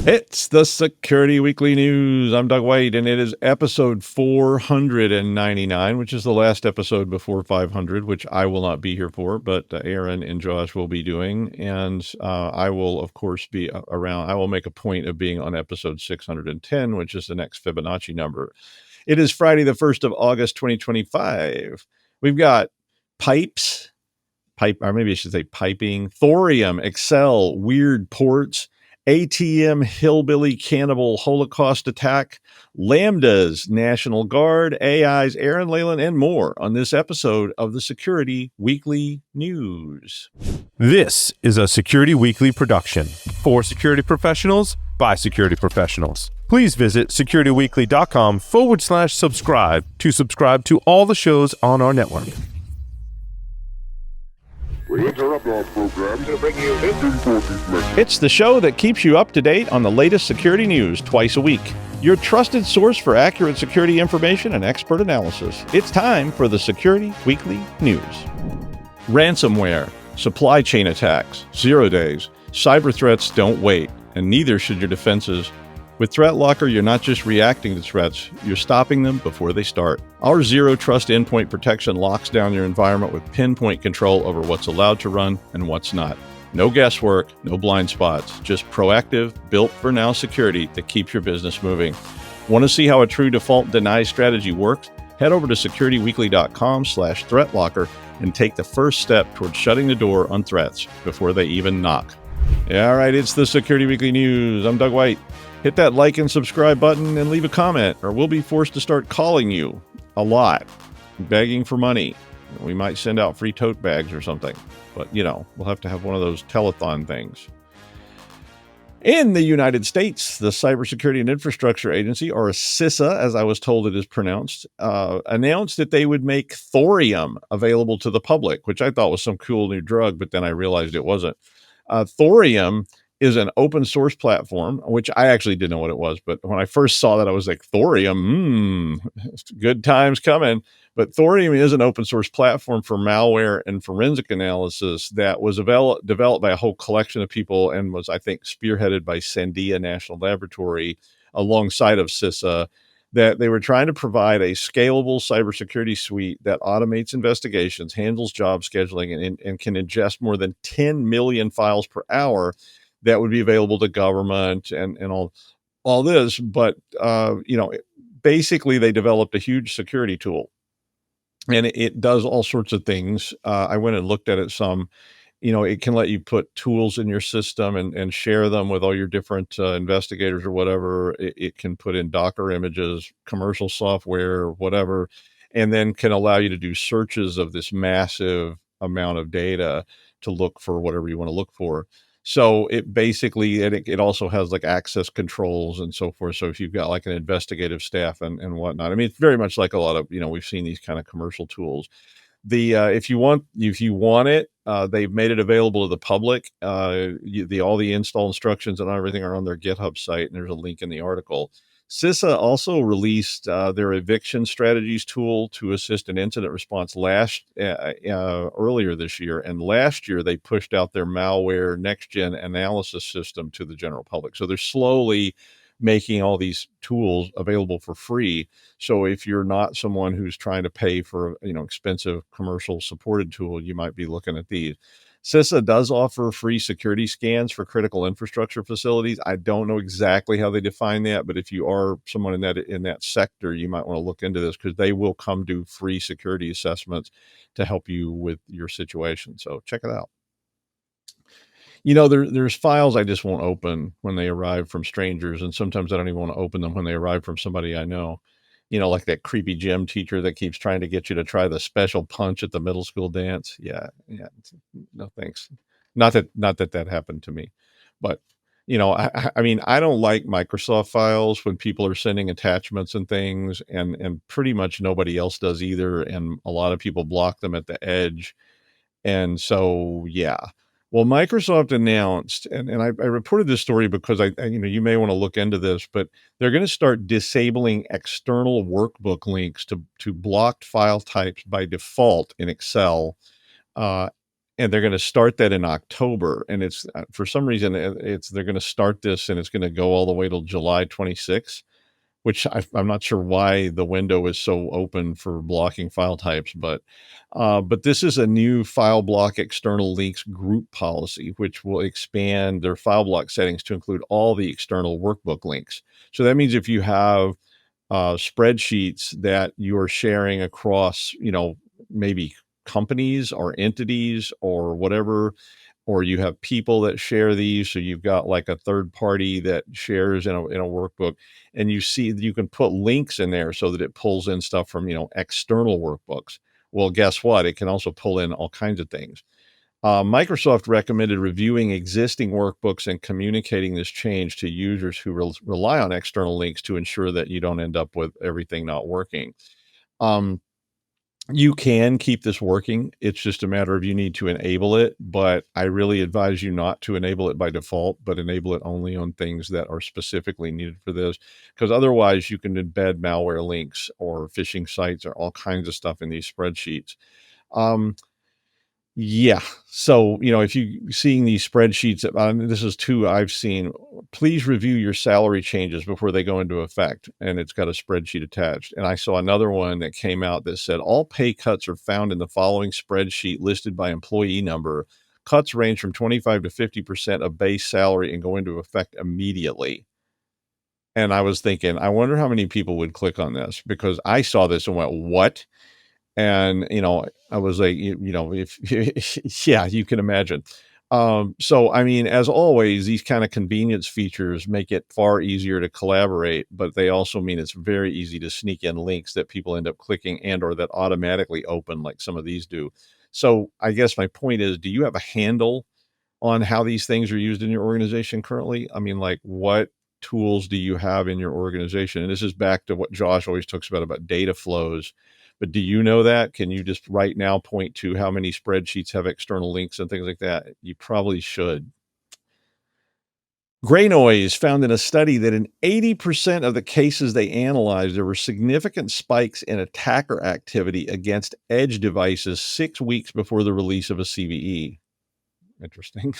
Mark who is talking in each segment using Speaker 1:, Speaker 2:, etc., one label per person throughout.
Speaker 1: It's the Security Weekly News. I'm Doug White, and it is episode 499, which is the last episode before 500, which I will not be here for, but Aaron and Josh will be doing. And I will, of course, be around. I will make a point of being on episode 610, which is the next Fibonacci number. It is Friday, the 1st of August, 2025. We've got pipes, or maybe I should say piping, Thorium, Excel, weird ports, ATM Hillbilly Cannibal Holocaust Attack, Lambdas, National Guard, AI's Aaran Leyland, and more on this episode of the Security Weekly News.
Speaker 2: This is a Security Weekly production for security professionals by security professionals. Please visit securityweekly.com/subscribe to subscribe to all the shows on our network.
Speaker 3: We interrupt our program to bring you this important message.
Speaker 1: It's the show that keeps you up to date on the latest security news twice a week. Your trusted source for accurate security information and expert analysis. It's time for the Security Weekly News. Ransomware, supply chain attacks, 0 days, cyber threats don't wait, and neither should your defenses. With ThreatLocker, you're not just reacting to threats, you're stopping them before they start. Our Zero Trust endpoint protection locks down your environment with pinpoint control over what's allowed to run and what's not. No guesswork, no blind spots, just proactive, built-for-now security that keeps your business moving. Want to see how a true default deny strategy works? Head over to securityweekly.com/threatlocker and take the first step towards shutting the door on threats before they even knock. Yeah, all right, it's the Security Weekly News. I'm Doug White. Hit that like and subscribe button and leave a comment, or we'll be forced to start calling you a lot, begging for money. We might send out free tote bags or something, but we'll have to have one of those telethon things. In the United States, the Cybersecurity and Infrastructure Agency, or CISA, as I was told it is pronounced, announced that they would make thorium available to the public, which I thought was some cool new drug, but then I realized it wasn't. Thorium is an open source platform, which I actually didn't know what it was. But when I first saw that, I was like, thorium, good times coming. But thorium is an open source platform for malware and forensic analysis that was developed by a whole collection of people and was, I think, spearheaded by Sandia National Laboratory alongside of CISA, that they were trying to provide a scalable cybersecurity suite that automates investigations, handles job scheduling, and can ingest more than 10 million files per hour that would be available to government and all this. But, basically they developed a huge security tool, and it does all sorts of things. I went and looked at it some. It can let you put tools in your system and share them with all your different investigators or whatever. It can put in Docker images, commercial software, whatever, and then can allow you to do searches of this massive amount of data to look for whatever you want to look for. So it basically, and it also has like access controls and so forth. So if you've got like an investigative staff and whatnot, I mean, it's very much like a lot of, we've seen these kind of commercial tools. If you want it, they've made it available to the public. All the install instructions and everything are on their GitHub site, and there's a link in the article. CISA also released their eviction strategies tool to assist in incident response earlier this year. And last year, they pushed out their malware next-gen analysis system to the general public. So they're slowly making all these tools available for free. So if you're not someone who's trying to pay for, expensive commercial supported tool, you might be looking at these. CISA does offer free security scans for critical infrastructure facilities. I don't know exactly how they define that, but if you are someone in that sector, you might want to look into this, because they will come do free security assessments to help you with your situation. So check it out. There's files I just won't open when they arrive from strangers, and sometimes I don't even want to open them when they arrive from somebody I know. Like that creepy gym teacher that keeps trying to get you to try the special punch at the middle school dance. Yeah. No, thanks. Not that happened to me, but I mean, I don't like Microsoft files when people are sending attachments and things, and pretty much nobody else does either. And a lot of people block them at the edge. And so, yeah. Well, Microsoft announced, and I reported this story because you may want to look into this, but they're going to start disabling external workbook links to blocked file types by default in Excel. And and they're going to start that in October. And it's for some reason they're going to start this and it's going to go all the way till July 26th, which I'm not sure why the window is so open for blocking file types, but this is a new file block external links group policy, which will expand their file block settings to include all the external workbook links. So that means if you have spreadsheets that you're sharing across, maybe companies or entities or whatever, or you have people that share these. So you've got like a third party that shares in a workbook, and you can put links in there so that it pulls in stuff from, external workbooks. Well, guess what? It can also pull in all kinds of things. Microsoft recommended reviewing existing workbooks and communicating this change to users who rely on external links to ensure that you don't end up with everything not working. You can keep this working. It's just a matter of you need to enable it, but I really advise you not to enable it by default, but enable it only on things that are specifically needed for this, because otherwise you can embed malware links or phishing sites or all kinds of stuff in these spreadsheets. Yeah. So, if you seeing these spreadsheets, this is two I've seen. Please review your salary changes before they go into effect. And it's got a spreadsheet attached. And I saw another one that came out that said all pay cuts are found in the following spreadsheet listed by employee number. Cuts range from 25 to 50% of base salary and go into effect immediately. And I was thinking, I wonder how many people would click on this, because I saw this and went, what? And, I was like, if, yeah, you can imagine. So, I mean, as always, these kind of convenience features make it far easier to collaborate, but they also mean it's very easy to sneak in links that people end up clicking and or that automatically open like some of these do. So I guess my point is, do you have a handle on how these things are used in your organization currently? I mean, like, what tools do you have in your organization? And this is back to what Josh always talks about data flows. But do you know that? Can you just right now point to how many spreadsheets have external links and things like that? You probably should. Gray Noise found in a study that in 80% of the cases they analyzed, there were significant spikes in attacker activity against edge devices 6 weeks before the release of a CVE. Interesting.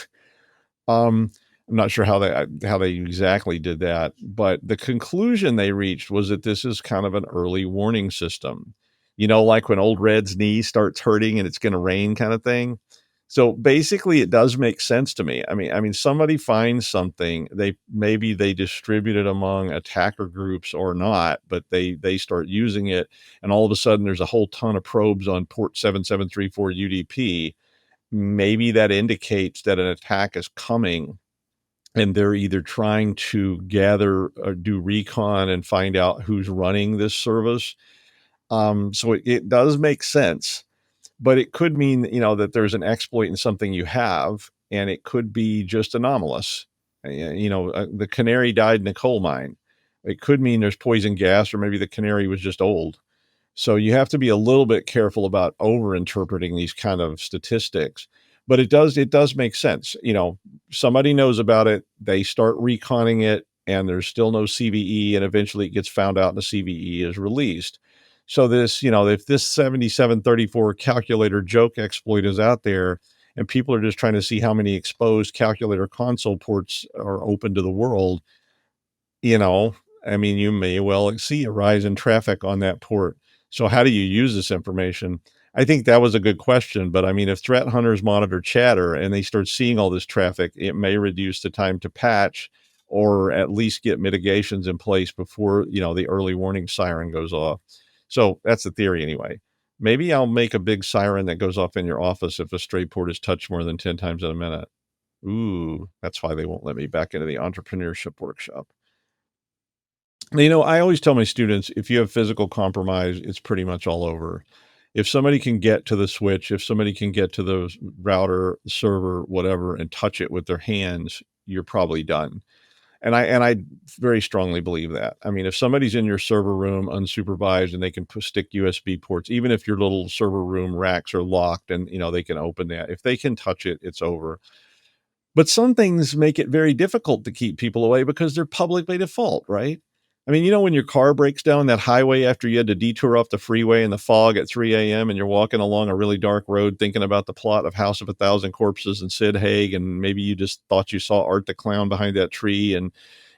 Speaker 1: I'm not sure how they exactly did that, but the conclusion they reached was that this is kind of an early warning system. Like when old Red's knee starts hurting and it's going to rain kind of thing. So basically it does make sense to me. I mean, somebody finds something, maybe they distribute it among attacker groups or not, but they start using it, and all of a sudden there's a whole ton of probes on port 7734 UDP. Maybe that indicates that an attack is coming, and they're either trying to gather or do recon and find out who's running this service. So it does make sense, but it could mean, that there's an exploit in something you have, and it could be just anomalous. The canary died in a coal mine. It could mean there's poison gas, or maybe the canary was just old. So you have to be a little bit careful about over interpreting these kind of statistics, but it does make sense. Somebody knows about it, they start reconning it, and there's still no CVE, and eventually it gets found out and the CVE is released. So this, if this 7734 calculator joke exploit is out there and people are just trying to see how many exposed calculator console ports are open to the world, you may well see a rise in traffic on that port. So how do you use this information? I think that was a good question, but if threat hunters monitor chatter and they start seeing all this traffic, it may reduce the time to patch, or at least get mitigations in place before, the early warning siren goes off. So that's the theory anyway. Maybe I'll make a big siren that goes off in your office if a stray port is touched more than 10 times in a minute. Ooh, that's why they won't let me back into the entrepreneurship workshop. I always tell my students, if you have physical compromise, it's pretty much all over. If somebody can get to the switch, if somebody can get to the router, server, whatever, and touch it with their hands, you're probably done. And I very strongly believe that. If somebody's in your server room unsupervised and they can stick USB ports, even if your little server room racks are locked and, they can open that, if they can touch it, it's over. But some things make it very difficult to keep people away because they're public by default, right? I mean, when your car breaks down that highway after you had to detour off the freeway in the fog at 3 a.m. and you're walking along a really dark road thinking about the plot of House of a Thousand Corpses and Sid Haig, and maybe you just thought you saw Art the Clown behind that tree, and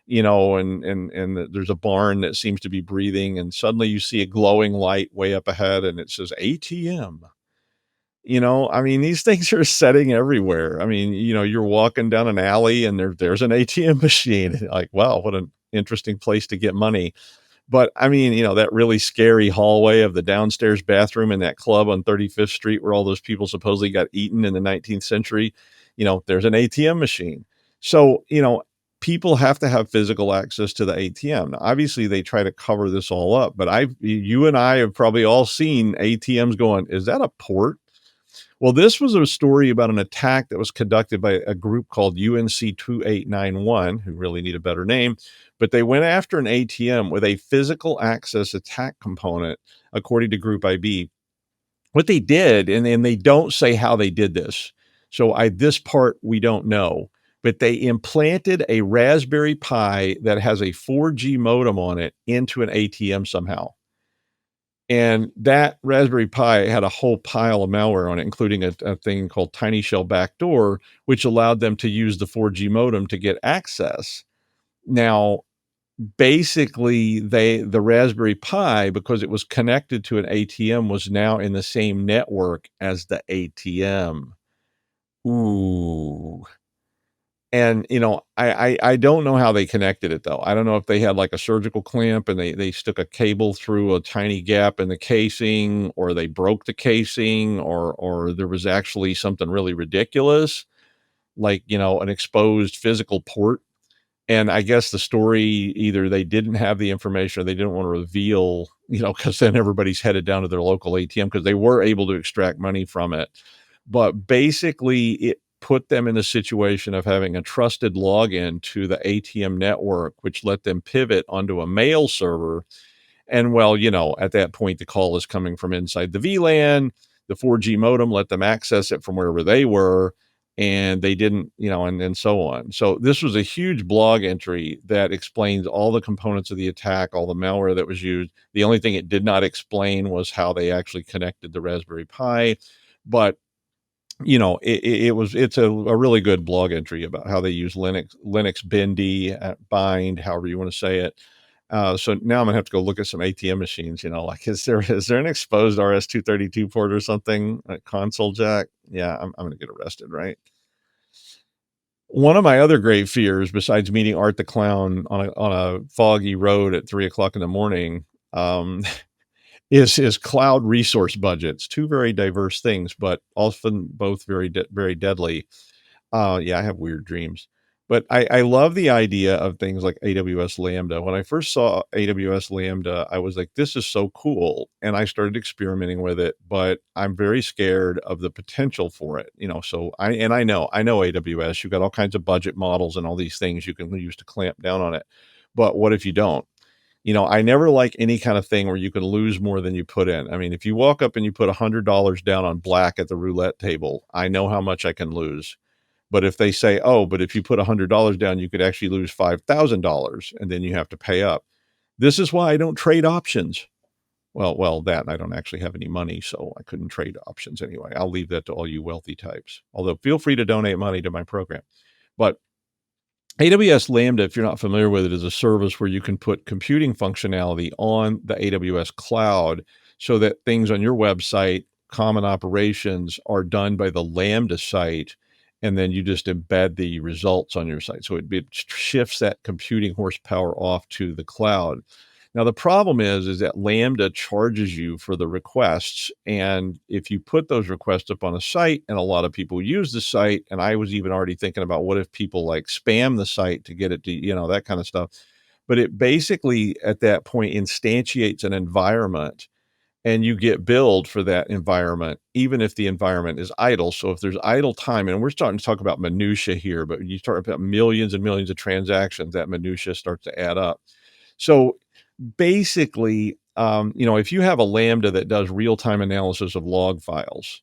Speaker 1: there's a barn that seems to be breathing, and suddenly you see a glowing light way up ahead and it says ATM. I mean, these things are setting everywhere. I mean, you're walking down an alley and there's an ATM machine. Like, wow, what an interesting place to get money. But I mean, that really scary hallway of the downstairs bathroom in that club on 35th Street where all those people supposedly got eaten in the 19th century, there's an ATM machine. So, people have to have physical access to the ATM. Now, obviously, they try to cover this all up, but you and I have probably all seen ATMs going, is that a port? Well, this was a story about an attack that was conducted by a group called UNC 2891, who really need a better name, but they went after an ATM with a physical access attack component, according to Group IB. What they did, and they don't say how they did this, so this part we don't know, but they implanted a Raspberry Pi that has a 4G modem on it into an ATM somehow. And that Raspberry Pi had a whole pile of malware on it, including a thing called Tiny Shell Backdoor, which allowed them to use the 4G modem to get access. Now, basically, the Raspberry Pi, because it was connected to an ATM, was now in the same network as the ATM. Ooh. And, I don't know how they connected it, though. I don't know if they had like a surgical clamp and they stuck a cable through a tiny gap in the casing, or they broke the casing, or there was actually something really ridiculous, like, an exposed physical port. And I guess the story, either they didn't have the information or they didn't want to reveal, because then everybody's headed down to their local ATM, because they were able to extract money from it. But basically, it put them in the situation of having a trusted login to the ATM network, which let them pivot onto a mail server. And well, at that point, the call is coming from inside the VLAN. The 4G modem let them access it from wherever they were, and they didn't, and so on. So this was a huge blog entry that explains all the components of the attack, all the malware that was used. The only thing it did not explain was how they actually connected the Raspberry Pi. But it's a really good blog entry about how they use Linux Bindi, bind, however you want to say it. So now I'm gonna have to go look at some ATM machines. Like, is there an exposed RS-232 port or something, a console jack? Yeah, I'm gonna get arrested, right? One of my other great fears, besides meeting Art the Clown on a foggy road at 3:00 in the morning, is cloud resource budgets. Two very diverse things, but often both very deadly. Yeah, I have weird dreams, but I love the idea of things like AWS Lambda. When I first saw AWS Lambda, I was like, this is so cool. And I started experimenting with it, but I'm very scared of the potential for it. So I know AWS, you've got all kinds of budget models and all these things you can use to clamp down on it. But what if you don't? I never like any kind of thing where you can lose more than you put in. I mean, if you walk up and you put $100 down on black at the roulette table, I know how much I can lose. But if they say, oh, but if you put $100 down, you could actually lose $5,000 and then you have to pay up. This is why I don't trade options. Well, that, and I don't actually have any money, so I couldn't trade options anyway. I'll leave that to all you wealthy types. Although feel free to donate money to my program. But AWS Lambda, if you're not familiar with it, is a service where you can put computing functionality on the AWS cloud so that things on your website, common operations, are done by the Lambda site, and then you just embed the results on your site. So it shifts that computing horsepower off to the cloud. Now, the problem is that Lambda charges you for the requests. And if you put those requests up on a site, and a lot of people use the site, and I was even already thinking about what if people like spam the site to get it to, that kind of stuff. But it basically at that point instantiates an environment, and you get billed for that environment, even if the environment is idle. So if there's idle time, and we're starting to talk about minutia here, but you start about millions and millions of transactions, that minutia starts to add up. So basically, if you have a Lambda that does real-time analysis of log files,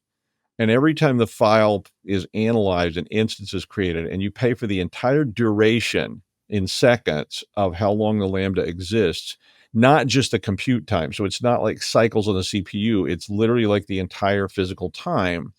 Speaker 1: and every time the file is analyzed, an instance is created, and you pay for the entire duration, in seconds of how long the Lambda exists, not just the compute time. So it's not like cycles on the CPU. It's literally like the entire physical time.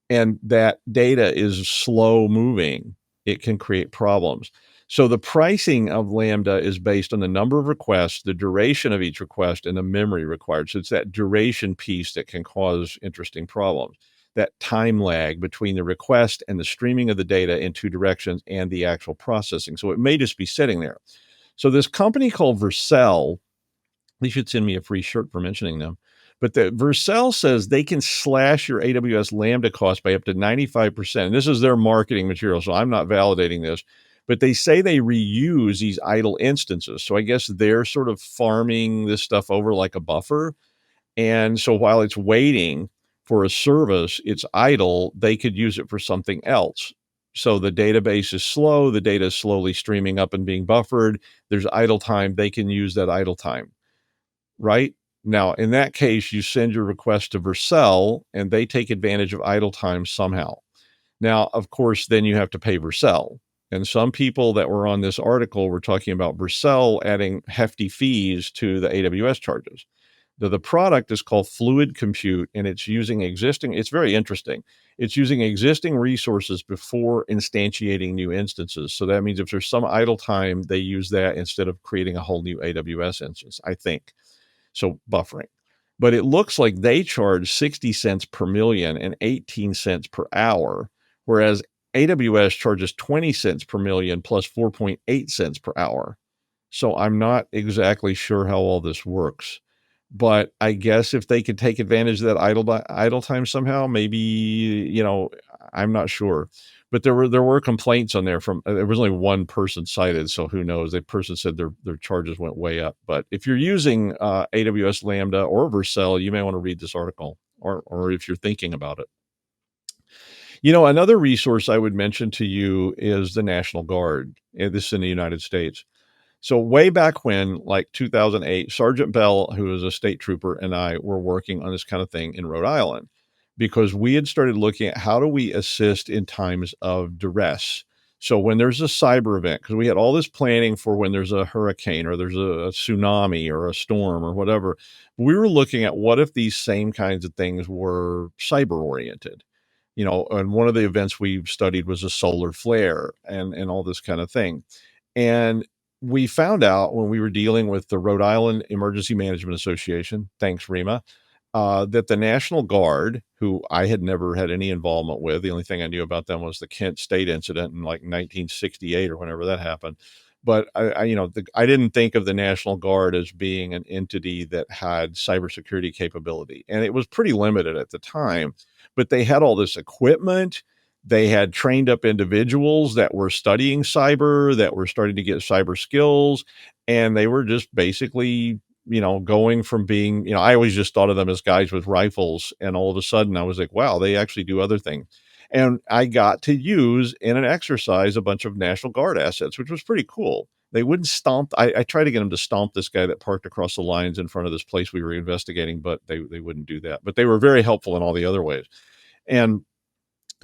Speaker 1: And that data is slow moving. It can create problems. So the pricing of Lambda is based on the number of requests, the duration of each request, and the memory required. So it's that duration piece that can cause interesting problems. That time lag between the request and the streaming of the data in two directions and the actual processing. So it may just be sitting there. So this company called Vercel, they should send me a free shirt for mentioning them. But the Vercel says they can slash your AWS Lambda cost by up to 95%. And this is their marketing material, so I'm not validating this. But they say they reuse these idle instances. So I guess they're sort of farming this stuff over like a buffer. And so while it's waiting for a service, it's idle, they could use it for something else. So the database is slow, the data is slowly streaming up and being buffered. There's idle time, they can use that idle time, right? Now, in that case, you send your request to Vercel and they take advantage of idle time somehow. Now, of course, then you have to pay Vercel. And some people that were on this article were talking about Vercel adding hefty fees to the AWS charges. The product is called Fluid Compute, and it's using it's very interesting. It's using existing resources before instantiating new instances. So that means if there's some idle time, they use that instead of creating a whole new AWS instance, I think. So buffering. But it looks like they charge 60 cents per million and 18 cents per hour, whereas AWS charges 20 cents per million plus 4.8 cents per hour. So I'm not exactly sure how all this works. But I guess if they could take advantage of that idle time somehow, maybe, I'm not sure. But there were complaints on there there was only one person cited, so who knows? That person said their charges went way up. But if you're using AWS Lambda or Vercel, you may want to read this article, or if you're thinking about it. Another resource I would mention to you is the National Guard. This is in the United States. So way back when, like 2008, Sergeant Bell, who was a state trooper, and I were working on this kind of thing in Rhode Island because we had started looking at how do we assist in times of duress. So when there's a cyber event, because we had all this planning for when there's a hurricane or there's a tsunami or a storm or whatever, we were looking at what if these same kinds of things were cyber oriented. And one of the events we studied was a solar flare and all this kind of thing. And we found out when we were dealing with the Rhode Island Emergency Management Association, thanks REMA, that the National Guard, who I had never had any involvement with, the only thing I knew about them was the Kent State incident in like 1968 or whenever that happened. But I didn't think of the National Guard as being an entity that had cybersecurity capability, and it was pretty limited at the time. But they had all this equipment. They had trained up individuals that were studying cyber, that were starting to get cyber skills, and they were just basically, going from being, I always just thought of them as guys with rifles, and all of a sudden I was like, wow, they actually do other things. And I got to use in an exercise a bunch of National Guard assets, which was pretty cool. They wouldn't stomp. I tried to get them to stomp this guy that parked across the lines in front of this place we were investigating, but they wouldn't do that. But they were very helpful in all the other ways. And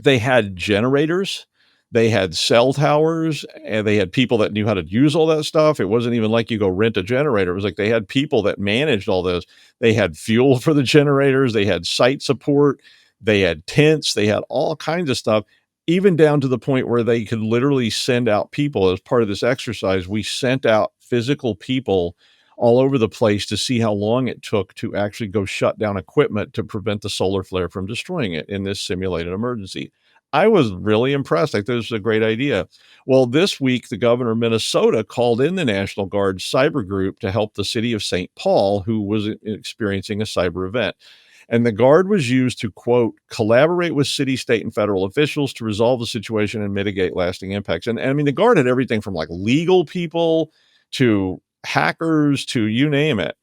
Speaker 1: they had generators, they had cell towers, and they had people that knew how to use all that stuff. It wasn't even like you go rent a generator. It was like they had people that managed all this. They had fuel for the generators. They had site support. They had tents. They had all kinds of stuff, even down to the point where they could literally send out people. As part of this exercise, we sent out physical people all over the place to see how long it took to actually go shut down equipment to prevent the solar flare from destroying it in this simulated emergency. I was really impressed. I thought this was a great idea. Well, this week, the governor of Minnesota called in the National Guard cyber group to help the city of St. Paul, who was experiencing a cyber event. And the Guard was used to, quote, collaborate with city, state, and federal officials to resolve the situation and mitigate lasting impacts. And I mean, the Guard had everything from like legal people to hackers to you name it.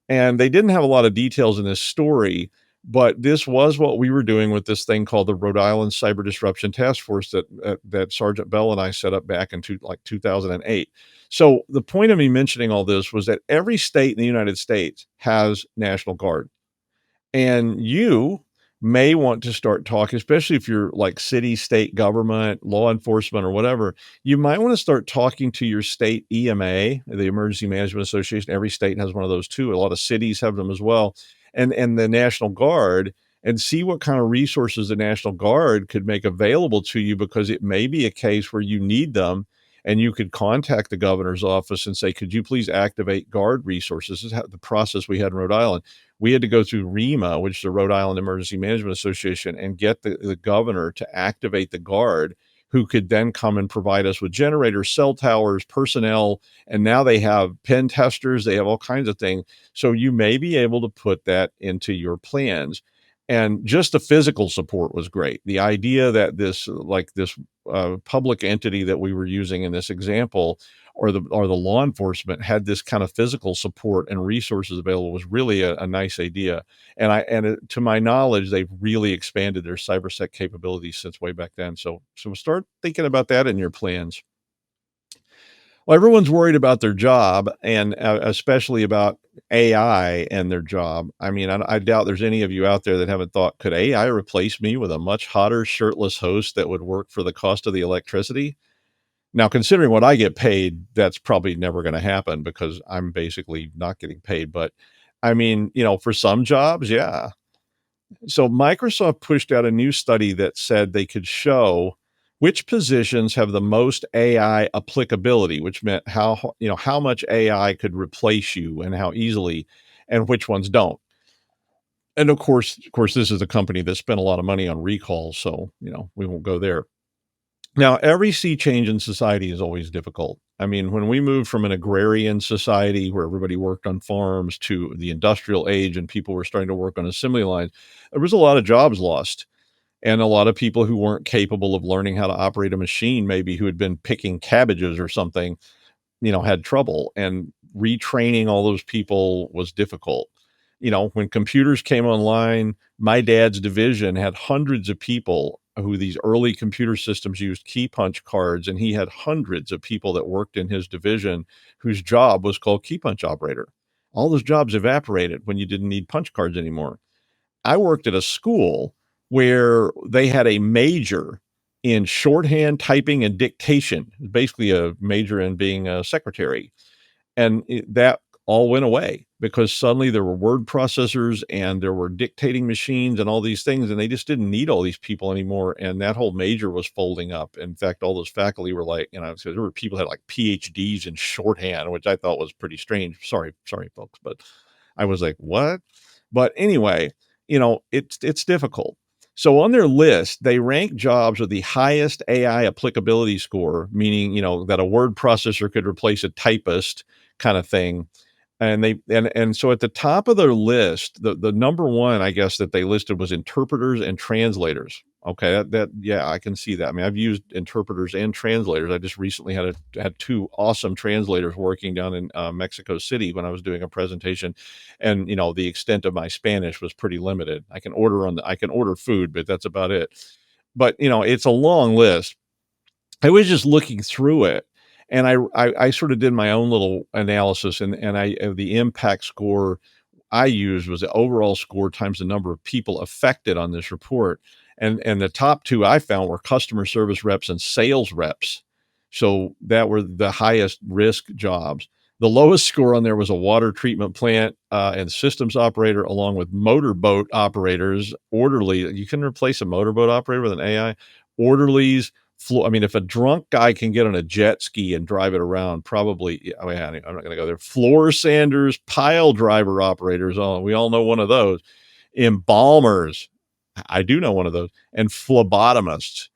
Speaker 1: And they didn't have a lot of details in this story, but this was what we were doing with this thing called the Rhode Island Cyber Disruption Task Force that Sergeant Bell and I set up back in 2008. So the point of me mentioning all this was that every state in the United States has National Guard. And you, may want to start talking, especially if you're like city, state government, law enforcement, or whatever. You might want to start talking to your state EMA, the Emergency Management Association. Every state has one of those too. A lot of cities have them as well, and the National Guard, and see what kind of resources the National Guard could make available to you, because it may be a case where you need them. And you could contact the governor's office and say, could you please activate Guard resources? This is the process we had in Rhode Island. We had to go through REMA, which is the Rhode Island Emergency Management Association, and get the governor to activate the Guard, who could then come and provide us with generators, cell towers, personnel. And now they have pen testers. They have all kinds of things. So you may be able to put that into your plans. And just the physical support was great. The idea that this public entity that we were using in this example, or the law enforcement, had this kind of physical support and resources available was really a nice idea. And to my knowledge, they've really expanded their cybersec capabilities since way back then. So start thinking about that in your plans. Well, everyone's worried about their job, and especially about AI and their job. I mean, I doubt there's any of you out there that haven't thought, could AI replace me with a much hotter, shirtless host that would work for the cost of the electricity? Now, considering what I get paid, that's probably never going to happen, because I'm basically not getting paid. But I mean, for some jobs, yeah. So Microsoft pushed out a new study that said they could show which positions have the most AI applicability, which meant how much AI could replace you and how easily, and which ones don't. And of course, this is a company that spent a lot of money on recalls, so we won't go there. Now, every sea change in society is always difficult. I mean, when we moved from an agrarian society where everybody worked on farms to the industrial age and people were starting to work on assembly lines, there was a lot of jobs lost. And a lot of people who weren't capable of learning how to operate a machine, maybe who had been picking cabbages or something, had trouble. And retraining all those people was difficult. When computers came online, my dad's division had hundreds of people who these early computer systems used key punch cards, and he had hundreds of people that worked in his division whose job was called key punch operator. All those jobs evaporated when you didn't need punch cards anymore. I worked at a school where they had a major in shorthand, typing, and dictation, basically a major in being a secretary. And that all went away because suddenly there were word processors and there were dictating machines and all these things, and they just didn't need all these people anymore. And that whole major was folding up. In fact, all those faculty were like, so there were people who had like PhDs in shorthand, which I thought was pretty strange. Sorry, folks, but I was like, what? But anyway, it's difficult. So on their list, they rank jobs with the highest AI applicability score, meaning, that a word processor could replace a typist kind of thing. And so at the top of their list, the number one, I guess, that they listed was interpreters and translators. Okay, yeah, I can see that. I mean, I've used interpreters and translators. I just recently had two awesome translators working down in Mexico City when I was doing a presentation, and the extent of my Spanish was pretty limited. I can order food, but that's about it. But it's a long list. I was just looking through it, and I sort of did my own little analysis, and the impact score I used was the overall score times the number of people affected on this report. And the top two I found were customer service reps and sales reps. So that were the highest risk jobs. The lowest score on there was a water treatment plant and systems operator, along with motorboat operators, orderly. You can replace a motorboat operator with an AI. Orderlies. If a drunk guy can get on a jet ski and drive it around, probably, I'm not going to go there. Floor sanders, pile driver operators. Oh, we all know one of those. Embalmers. I do know one of those. And phlebotomists.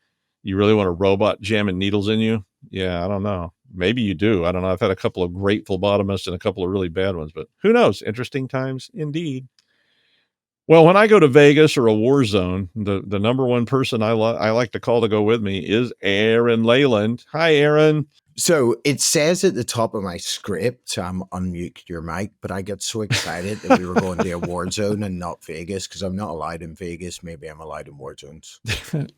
Speaker 1: You really want a robot jamming needles in you? Yeah, I don't know. Maybe you do. I don't know. I've had a couple of great phlebotomists and a couple of really bad ones, but who knows? Interesting times indeed. Well, when I go to Vegas or a war zone, the number one person I like to call to go with me is Aaran Leyland. Hi, Aaron.
Speaker 4: So it says at the top of my script, unmute your mic, but I got so excited that we were going to a war zone and not Vegas, because I'm not allowed in Vegas. Maybe I'm allowed in war zones.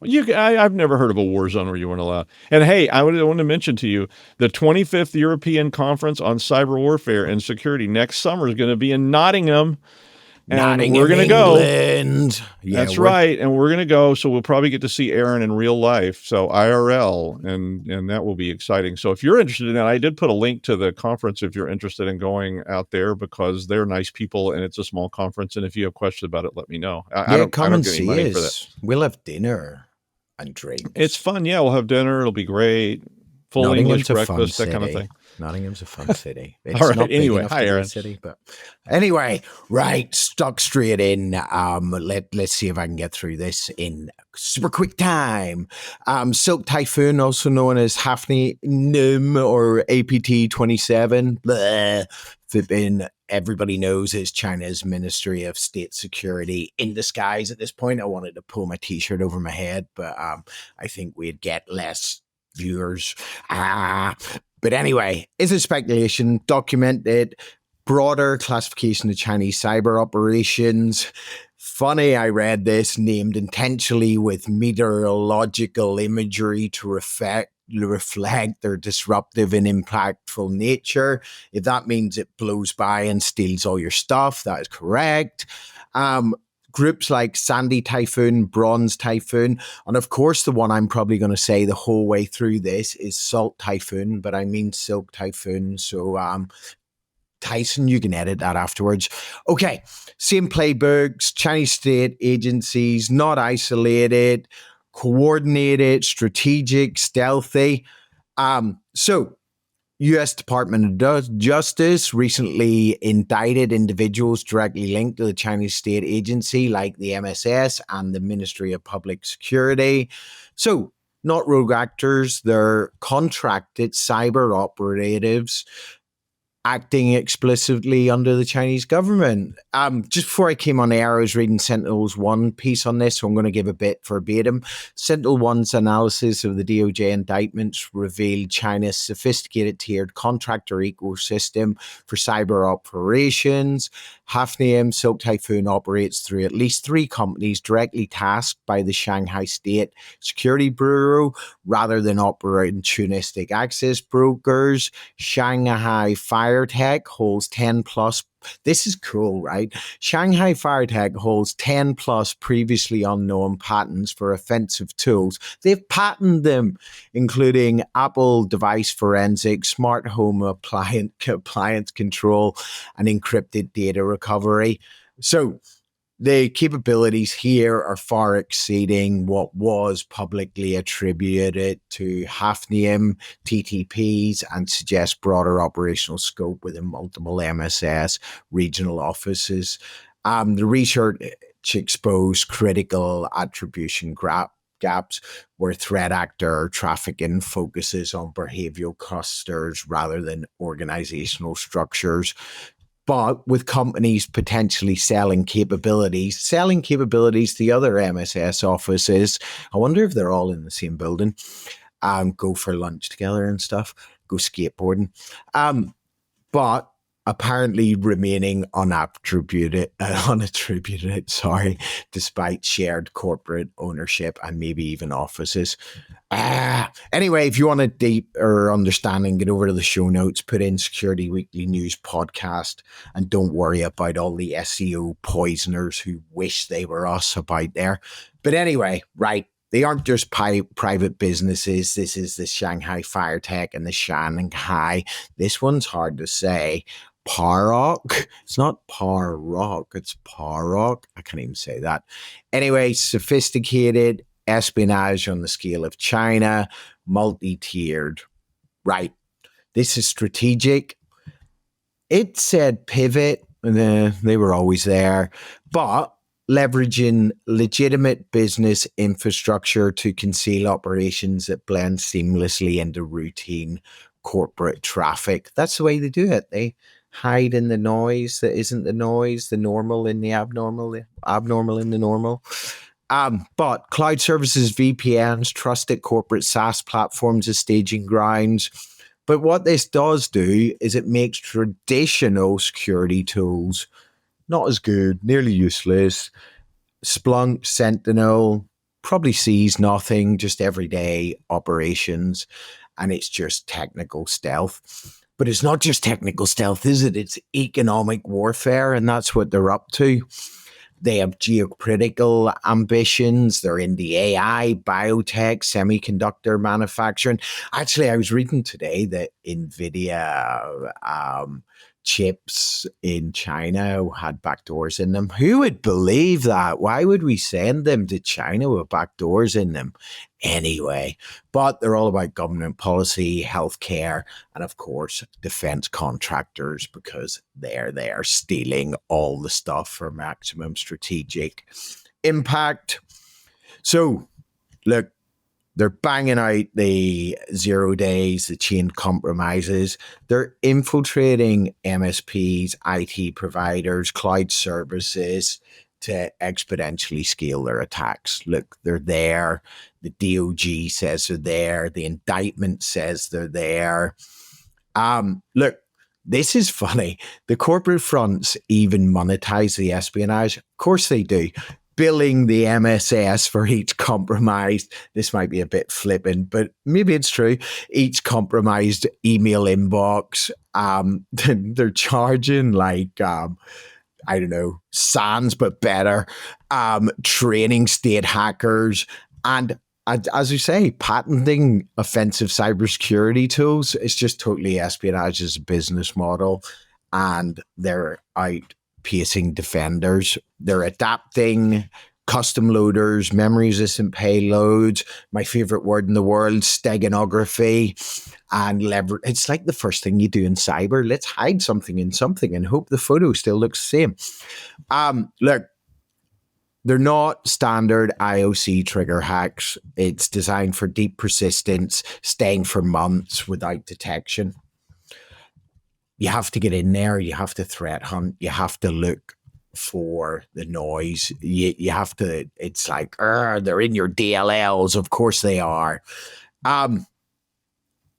Speaker 1: I've never heard of a war zone where you weren't allowed. And hey, I want to mention to you, the 25th European Conference on Cyber Warfare and Security next summer is going to be in Nottingham. And we're going to go.
Speaker 4: England. Yeah,
Speaker 1: That's right. And we're going to go. So we'll probably get to see Aaron in real life. So IRL, and that will be exciting. So if you're interested in that, I did put a link to the conference if you're interested in going out there, because they're nice people and it's a small conference. And if you have questions about it, let me know. I don't
Speaker 4: come and
Speaker 1: get any
Speaker 4: see
Speaker 1: money for that.
Speaker 4: us. We'll have dinner and drinks.
Speaker 1: It's fun. Yeah, we'll have dinner. It'll be great. Full English breakfast, that kind of thing.
Speaker 4: Nottingham's a fun city. It's
Speaker 1: All right.
Speaker 4: not big
Speaker 1: Anyway,
Speaker 4: enough
Speaker 1: hi,
Speaker 4: to be a
Speaker 1: Aaron.
Speaker 4: city, but anyway, right. Stuck straight in. Let's see if I can get through this in super quick time. Silk Typhoon, also known as Hafni Num or APT 27. Everybody knows is China's Ministry of State Security in disguise at this point. I wanted to pull my t-shirt over my head, but I think we'd get less viewers. But anyway, it's a speculation, documented, broader classification of Chinese cyber operations. Funny, I read this, named intentionally with meteorological imagery to reflect their disruptive and impactful nature. If that means it blows by and steals all your stuff, that is correct. Groups like Sandy Typhoon, Bronze Typhoon, and of course the one I'm probably going to say the whole way through this is Salt Typhoon, but I mean Silk Typhoon. So Tyson, you can edit that afterwards. Okay, same playbooks, Chinese state agencies, not isolated, coordinated, strategic, stealthy. So U.S. Department of Justice recently indicted individuals directly linked to the Chinese state agency like the MSS and the Ministry of Public Security. So, not rogue actors, they're contracted cyber operatives acting explicitly under the Chinese government. Just before I came on air, I was reading Sentinel's One piece on this, so I'm going to give a bit verbatim. Sentinel One's analysis of the DOJ indictments revealed China's sophisticated tiered contractor ecosystem for cyber operations. Hafnium Silk Typhoon operates through at least 3 companies directly tasked by the Shanghai State Security Bureau rather than opportunistic access brokers. Shanghai FireTech holds 10 plus. This is cool, right? Shanghai FireTech holds 10 plus previously unknown patents for offensive tools. They've patented them, including Apple device forensics, smart home appliance control, and encrypted data recovery. So the capabilities here are far exceeding what was publicly attributed to Hafnium TTPs and suggest broader operational scope within multiple MSS regional offices. The research exposed critical attribution gaps where threat actor trafficking focuses on behavioral clusters rather than organizational structures. But with companies potentially selling capabilities to other MSS offices, I wonder if they're all in the same building, go for lunch together and stuff, go skateboarding. But apparently remaining unattributed, despite shared corporate ownership and maybe even offices. Anyway, if you want a deeper understanding, get over to the show notes, put in Security Weekly News Podcast, and don't worry about all the SEO poisoners who wish they were us about there. But anyway, right, they aren't just private businesses. This is the Shanghai FireTech and the Shanghai. This one's hard to say. Parrock. It's not Parrock. It's Parrock. I can't even say that. Anyway, sophisticated espionage on the scale of China, multi-tiered. Right. This is strategic. It said pivot, and they were always there, but leveraging legitimate business infrastructure to conceal operations that blend seamlessly into routine corporate traffic. That's the way they do it. They hide in the noise that isn't the noise, the normal in the abnormal, the abnormal in the normal. But cloud services, VPNs, trusted corporate SaaS platforms as staging grounds. But what this does do is it makes traditional security tools not as good, nearly useless. Splunk, Sentinel probably sees nothing, just everyday operations, and it's just technical stealth. But it's not just technical stealth, is it? It's economic warfare, and that's what they're up to. They have geopolitical ambitions. They're in the AI, biotech, semiconductor manufacturing. Actually, I was reading today that NVIDIA chips in China had backdoors in them. Who would believe that? Why would we send them to China with backdoors in them? Anyway, but they're all about government policy, healthcare, and of course, defense contractors, because they're there stealing all the stuff for maximum strategic impact. So, look, they're banging out the 0 days, the chain compromises. They're infiltrating MSPs, IT providers, cloud services to exponentially scale their attacks. Look, they're there. The DOJ says they're there. The indictment says they're there. Look, this is funny. The corporate fronts even monetize the espionage. Of course they do. Billing the MSS for each compromised, this might be a bit flippant, but maybe it's true, each compromised email inbox, they're charging like, I don't know, sans but better, training state hackers, and as you say, patenting offensive cybersecurity tools. It's just totally espionage as a business model, and they're out pacing defenders. They're adapting custom loaders, memory resistant payloads, my favorite word in the world, steganography, and leverage. It's like the first thing you do in cyber. Let's hide something in something and hope the photo still looks the same. Look, they're not standard IOC trigger hacks. It's designed for deep persistence, staying for months without detection. You have to get in there. You have to threat hunt. You have to look for the noise. You have to, it's like, they're in your DLLs. Of course they are.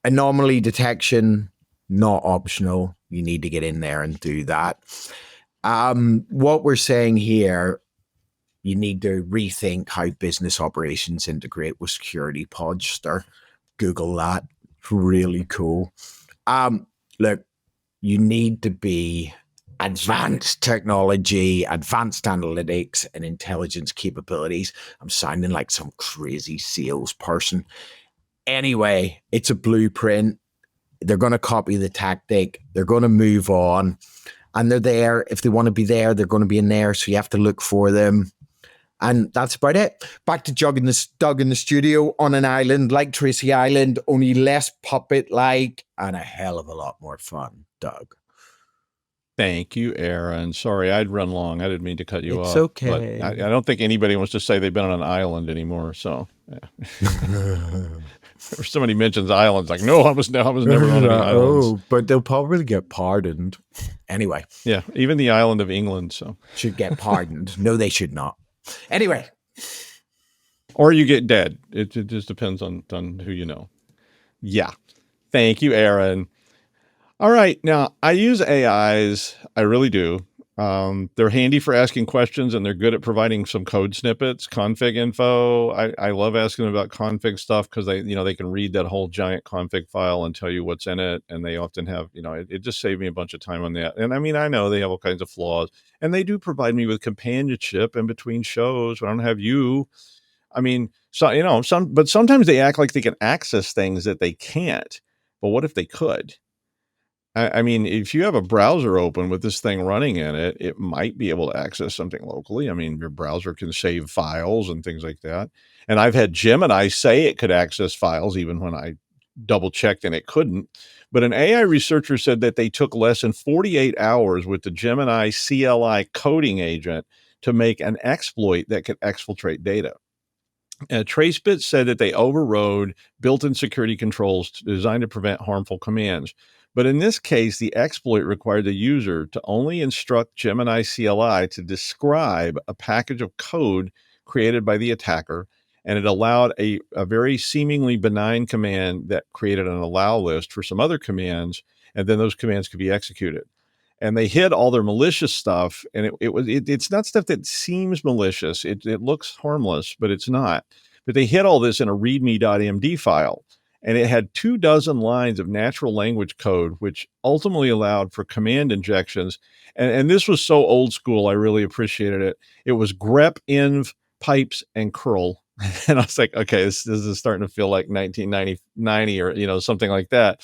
Speaker 4: Anomaly detection, not optional. You need to get in there and do that. What we're saying here, you need to rethink how business operations integrate with security posture. Google that. It's really cool. Look, you need to be advanced technology, advanced analytics, and intelligence capabilities. I'm sounding like some crazy salesperson. Anyway, it's a blueprint. They're going to copy the tactic. They're going to move on. And they're there. If they want to be there, they're going to be in there. So you have to look for them. And that's about it. Back to Doug in the studio on an island like Tracy Island, only less puppet-like and a hell of a lot more fun, Doug.
Speaker 1: Thank you, Aaron. Sorry, I'd run long. I didn't mean to cut you off.
Speaker 4: It's okay.
Speaker 1: But I don't think anybody wants to say they've been on an island anymore. So somebody mentions islands, like, no, I was never on any islands.
Speaker 4: Oh, but they'll probably get pardoned. Anyway.
Speaker 1: Yeah, even the island of England. So
Speaker 4: should get pardoned. No, they should not. Anyway.
Speaker 1: Or you get dead. It just depends on who you know. Yeah. Thank you, Aaron. All right. Now, I use AIs. I really do. They're handy for asking questions, and they're good at providing some code snippets, config info. I love asking them about config stuff because they can read that whole giant config file and tell you what's in it. And they often have, it just saved me a bunch of time on that. And I mean, I know they have all kinds of flaws, and they do provide me with companionship in between shows when I don't have you. I mean, but sometimes they act like they can access things that they can't. But what if they could? I mean, if you have a browser open with this thing running in it, it might be able to access something locally. I mean, your browser can save files and things like that. And I've had Gemini say it could access files even when I double checked and it couldn't. But an AI researcher said that they took less than 48 hours with the Gemini CLI coding agent to make an exploit that could exfiltrate data. Tracebit said that they overrode built-in security controls designed to prevent harmful commands. But in this case, the exploit required the user to only instruct Gemini CLI to describe a package of code created by the attacker, and it allowed a very seemingly benign command that created an allow list for some other commands, and then those commands could be executed. And they hid all their malicious stuff, and it's not stuff that seems malicious. It looks harmless, but it's not. But they hid all this in a readme.md file. and it had 24 lines of natural language code, which ultimately allowed for command injections. And this was so old school, I really appreciated it. It was grep, inv, pipes, and curl. And I was like, okay, this is starting to feel like 1990 or, something like that.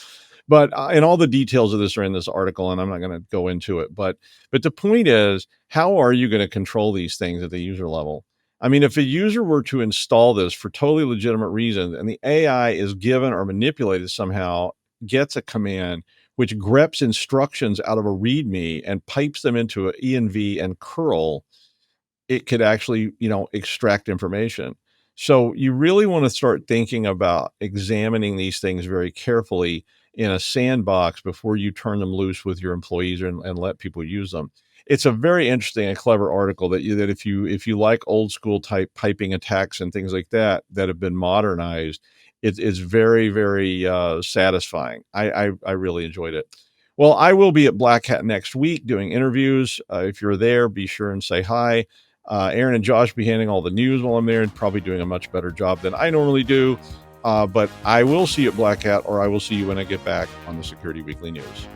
Speaker 1: But and all the details of this are in this article, and I'm not going to go into it. But the point is, how are you going to control these things at the user level? I mean, if a user were to install this for totally legitimate reasons, and the AI is given or manipulated somehow, gets a command which greps instructions out of a README and pipes them into an env and curl, it could actually, extract information. So you really want to start thinking about examining these things very carefully in a sandbox before you turn them loose with your employees and let people use them. It's a very interesting and clever article that if you like old school type piping attacks and things like that have been modernized, it's very, very satisfying. I really enjoyed it. Well, I will be at Black Hat next week doing interviews. If you're there, be sure and say hi. Aaron and Josh be handling all the news while I'm there and probably doing a much better job than I normally do. But I will see you at Black Hat, or I will see you when I get back on the Security Weekly News.